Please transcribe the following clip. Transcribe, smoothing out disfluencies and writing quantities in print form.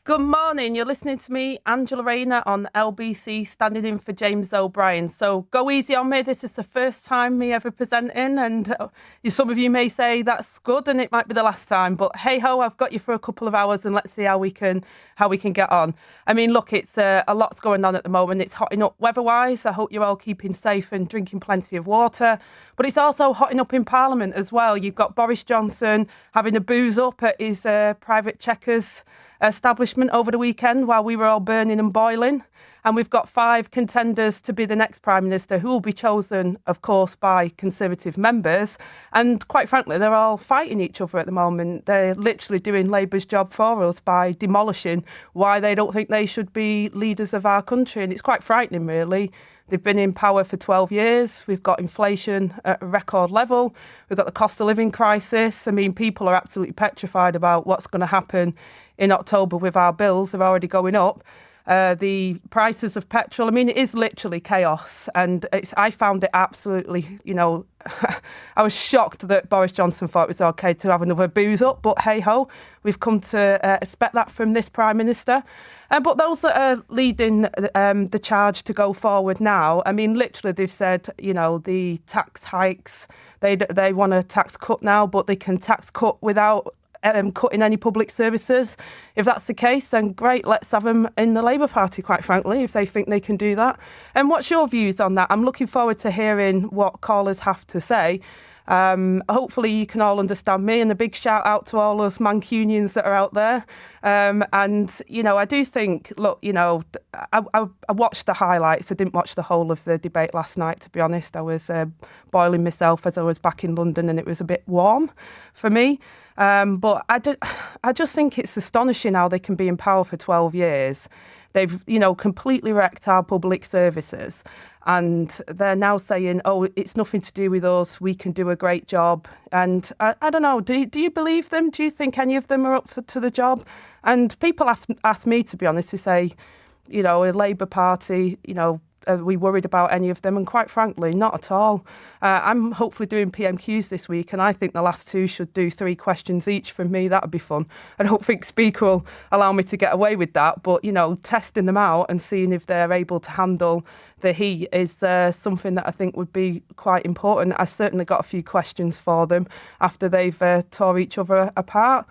Good morning. You're listening to me, Angela Rayner, on LBC, standing in for James O'Brien. So go easy on me. This is the first time me ever presenting, and some of you may say that's good, and it might be the last time. But hey ho, I've got you for a couple of hours, and let's see how we can get on. I mean, look, it's a lot's going on at the moment. It's hotting up weather-wise. I hope you're all keeping safe and drinking plenty of water. But it's also hotting up in Parliament as well. You've got Boris Johnson having a booze up at his private Chequers establishment over the weekend while we were all burning and boiling. And we've got 5 contenders to be the next Prime Minister who will be chosen, of course, by Conservative members. And quite frankly, they're all fighting each other at the moment. They're literally doing Labour's job for us by demolishing why they don't think they should be leaders of our country. And it's quite frightening, really. They've been in power for 12 years. We've got inflation at a record level. We've got the cost of living crisis. I mean, people are absolutely petrified about what's going to happen in October with our bills. They're already going up. The prices of petrol, I mean, it is literally chaos. And I found it absolutely, I was shocked that Boris Johnson thought it was OK to have another booze up. But hey ho, we've come to expect that from this Prime Minister. But those that are leading the charge to go forward now, I mean, literally they've said, the tax hikes, they want a tax cut now, but they can tax cut without cutting any public services. If that's the case, then great, let's have them in the Labour Party, quite frankly, if they think they can do that. And what's your views on that? I'm looking forward to hearing what callers have to say. Hopefully you can all understand me, and a big shout out to all those Mancunians that are out there. And, I do think, look, I watched the highlights. I didn't watch the whole of the debate last night, to be honest. I was boiling myself as I was back in London, and it was a bit warm for me. But I just think it's astonishing how they can be in power for 12 years. They've, completely wrecked our public services. And they're now saying, it's nothing to do with us. We can do a great job. And I don't know, do you believe them? Do you think any of them are up to the job? And people have asked me, to be honest, to say, a Labour Party, are we worried about any of them? And quite frankly, not at all. I'm hopefully doing PMQs this week, and I think the last 2 should do 3 questions each from me. That would be fun. I don't think Speaker will allow me to get away with that, but, testing them out and seeing if they're able to handle the heat is something that I think would be quite important. I certainly got a few questions for them after they've tore each other apart.